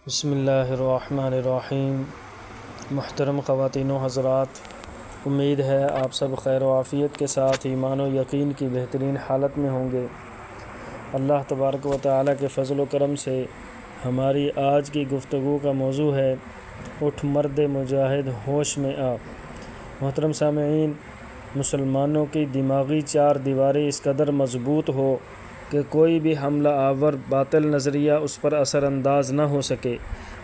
بسم اللہ الرحمن الرحیم۔ محترم خواتین و حضرات، امید ہے آپ سب خیر و عافیت کے ساتھ ایمان و یقین کی بہترین حالت میں ہوں گے۔ اللہ تبارک و تعالیٰ کے فضل و کرم سے ہماری آج کی گفتگو کا موضوع ہے اٹھ مرد مجاہد ہوش میں آ۔ محترم سامعین، مسلمانوں کی دماغی چار دیواری اس قدر مضبوط ہو کہ کوئی بھی حملہ آور باطل نظریہ اس پر اثر انداز نہ ہو سکے۔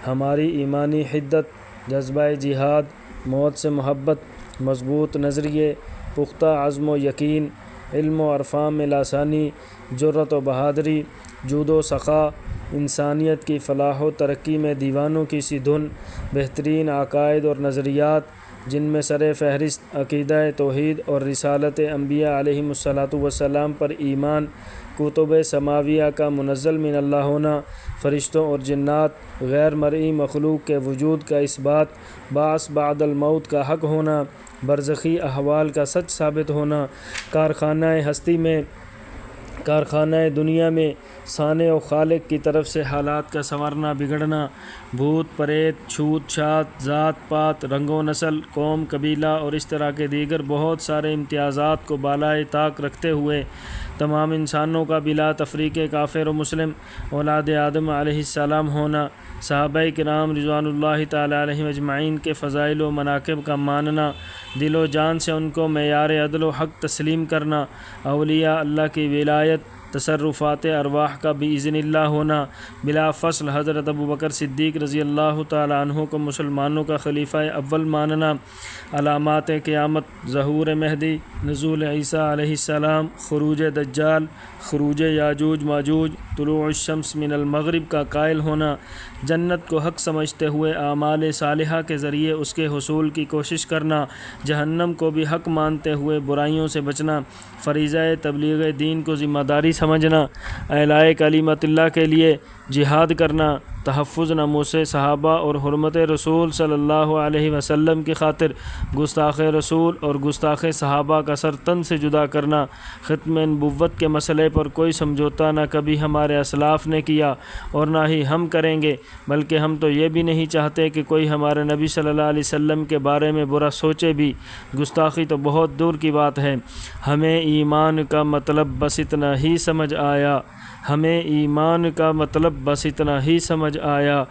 ہماری ایمانی حدت، جذبہ جہاد، موت سے محبت، مضبوط نظریے، پختہ عزم و یقین، علم و عرفان میں لاسانی، جرأت و بہادری، جود و سخا، انسانیت کی فلاح و ترقی میں دیوانوں کی سی دھن، بہترین عقائد اور نظریات جن میں سر فہرست عقیدہ توحید اور رسالت انبیاء علیہم السلام پر ایمان، کتب سماویہ کا منزل من اللہ ہونا، فرشتوں اور جنات، غیر مرئی مخلوق کے وجود کا اثبات، بعث بعد الموت کا حق ہونا، برزخی احوال کا سچ ثابت ہونا، کارخانہ دنیا میں صانع و خالق کی طرف سے حالات کا سنورنا بگڑنا، بھوت پریت، چھوت چھات، ذات پات، رنگ و نسل، قوم، قبیلہ اور اس طرح کے دیگر بہت سارے امتیازات کو بالائے طاق رکھتے ہوئے تمام انسانوں کا بلا تفریق کافر و مسلم اولاد آدم علیہ السلام ہونا، صحابہ کرام رضوان اللہ تعالی علیہم اجمعین کے فضائل و مناقب کا ماننا، دل و جان سے ان کو معیار عدل و حق تسلیم کرنا، اولیاء اللہ کی ولایت، تصرفات ارواح کا باذن اللہ ہونا، بلا فصل حضرت ابوبکر صدیق رضی اللہ تعالی عنہ کو مسلمانوں کا خلیفہ اول ماننا، علامات قیامت، ظہور مہدی، نزول عیسیٰ علیہ السلام، خروج دجال، خروج یاجوج ماجوج، طلوع الشمس من المغرب کا قائل ہونا، جنت کو حق سمجھتے ہوئے اعمال صالحہ کے ذریعے اس کے حصول کی کوشش کرنا، جہنم کو بھی حق مانتے ہوئے برائیوں سے بچنا، فریضہ تبلیغ دین کو ذمہ داری سمجھنا، اعلاء کلمت اللہ کے لیے جہاد کرنا، تحفظ ناموس صحابہ اور حرمت رسول صلی اللہ علیہ وسلم کی خاطر گستاخ رسول اور گستاخ صحابہ کا سر تن سے جدا کرنا، ختم نبوت کے مسئلے پر کوئی سمجھوتا نہ کبھی ہمارے اسلاف نے کیا اور نہ ہی ہم کریں گے، بلکہ ہم تو یہ بھی نہیں چاہتے کہ کوئی ہمارے نبی صلی اللہ علیہ وسلم کے بارے میں برا سوچے بھی، گستاخی تو بہت دور کی بات ہے۔ ہمیں ایمان کا مطلب بس اتنا ہی سمجھ آیا،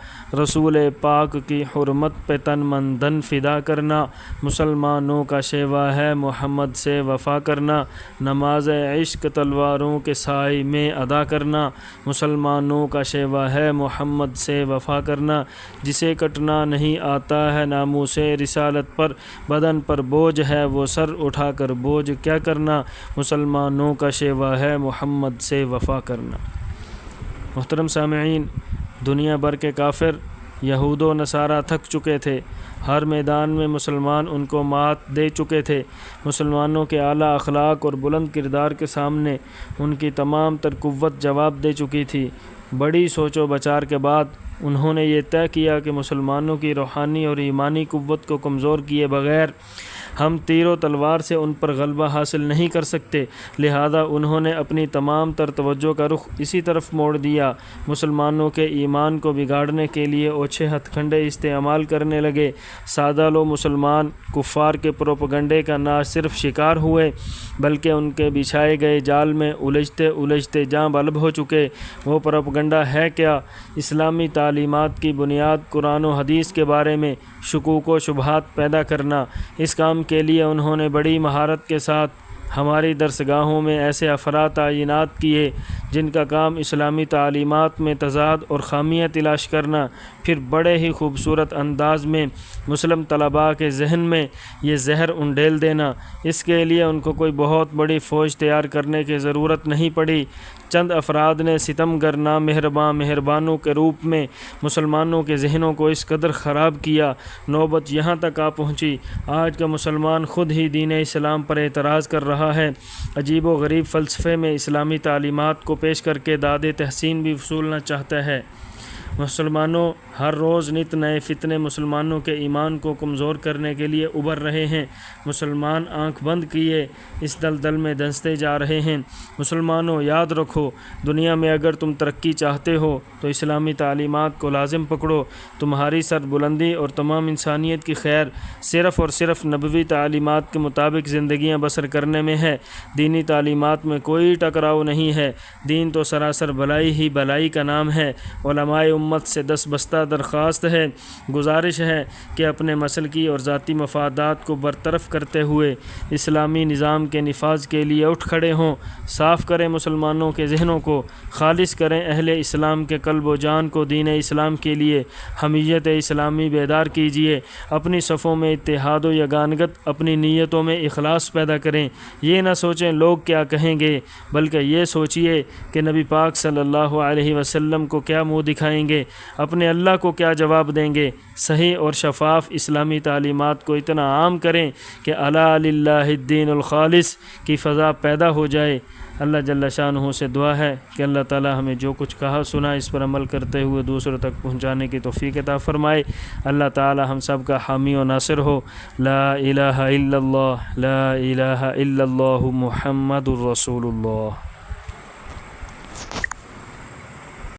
رسول پاک کی حرمت پہ تن من دھن فدا کرنا، مسلمانوں کا شیوا ہے محمد سے وفا کرنا، نماز عشق تلواروں کے سائے میں ادا کرنا، مسلمانوں کا شیوا ہے محمد سے وفا کرنا، جسے کٹنا نہیں آتا ہے ناموس رسالت پر، بدن پر بوجھ ہے وہ سر اٹھا کر بوجھ کیا کرنا، مسلمانوں کا شیوا ہے محمد سے وفا کرنا۔ محترم سامعین، دنیا بھر کے کافر یہود و نصارہ تھک چکے تھے، ہر میدان میں مسلمان ان کو مات دے چکے تھے، مسلمانوں کے اعلیٰ اخلاق اور بلند کردار کے سامنے ان کی تمام تر قوت جواب دے چکی تھی۔ بڑی سوچ و بچار کے بعد انہوں نے یہ طے کیا کہ مسلمانوں کی روحانی اور ایمانی قوت کو کمزور کیے بغیر ہم تیر و تلوار سے ان پر غلبہ حاصل نہیں کر سکتے، لہذا انہوں نے اپنی تمام تر توجہ کا رخ اسی طرف موڑ دیا، مسلمانوں کے ایمان کو بگاڑنے کے لیے اوچھے ہتھ کنڈے استعمال کرنے لگے۔ سادہ لو مسلمان کفار کے پروپیگنڈے کا نہ صرف شکار ہوئے بلکہ ان کے بچھائے گئے جال میں الجھتے جاں بلب ہو چکے۔ وہ پروپیگنڈا ہے کیا؟ اسلامی تعلیمات کی بنیاد قرآن و حدیث کے بارے میں شکوک و شبہات پیدا کرنا۔ اس کام کے لیے انہوں نے بڑی مہارت کے ساتھ ہماری درسگاہوں میں ایسے افراد تعینات کیے جن کا کام اسلامی تعلیمات میں تضاد اور خامیاں تلاش کرنا، پھر بڑے ہی خوبصورت انداز میں مسلم طلباء کے ذہن میں یہ زہر انڈیل دینا۔ اس کے لیے ان کو کوئی بہت بڑی فوج تیار کرنے کی ضرورت نہیں پڑی۔ چند افراد نے ستم گر مہربانوں کے روپ میں مسلمانوں کے ذہنوں کو اس قدر خراب کیا، نوبت یہاں تک آ پہنچی آج کا مسلمان خود ہی دین اسلام پر اعتراض کر رہا ہے، عجیب و غریب فلسفے میں اسلامی تعلیمات کو پیش کر کے داد تحسین بھی وصولنا چاہتا ہے۔ مسلمانوں، ہر روز نت نئے فتنے مسلمانوں کے ایمان کو کمزور کرنے کے لیے ابھر رہے ہیں۔ مسلمان آنکھ بند کیے اس دلدل میں دھنستے جا رہے ہیں۔ مسلمانوں، یاد رکھو، دنیا میں اگر تم ترقی چاہتے ہو تو اسلامی تعلیمات کو لازم پکڑو۔ تمہاری سربلندی اور تمام انسانیت کی خیر صرف اور صرف نبوی تعلیمات کے مطابق زندگیاں بسر کرنے میں ہے۔ دینی تعلیمات میں کوئی ٹکراؤ نہیں ہے۔ دین تو سراسر بھلائی ہی بھلائی کا نام ہے۔ علماء امت سے دستبستہ درخواست ہے، گزارش ہے کہ اپنے مسلکی اور ذاتی مفادات کو برطرف کرتے ہوئے اسلامی نظام کے نفاذ کے لیے اٹھ کھڑے ہوں۔ صاف کریں مسلمانوں کے ذہنوں کو، خالص کریں اہل اسلام کے قلب و جان کو دین اسلام کے لیے۔ حمیت اسلامی بیدار کیجیے، اپنی صفوں میں اتحاد و یگانگت، اپنی نیتوں میں اخلاص پیدا کریں۔ یہ نہ سوچیں لوگ کیا کہیں گے، بلکہ یہ سوچئے کہ نبی پاک صلی اللہ علیہ وسلم کو کیا منہ دکھائیں گے، اپنے اللہ کو کیا جواب دیں گے۔ صحیح اور شفاف اسلامی تعلیمات کو اتنا عام کریں کہ الا للہ الدین الخالص کی فضا پیدا ہو جائے۔ اللہ جل شانہ سے دعا ہے کہ اللہ تعالی ہمیں جو کچھ کہا سنا اس پر عمل کرتے ہوئے دوسروں تک پہنچانے کی توفیق عطا فرمائے۔ اللہ تعالی ہم سب کا حامی و ناصر ہو۔ لا الہ الا اللہ، لا الہ الا اللہ، محمد الرسول اللہ۔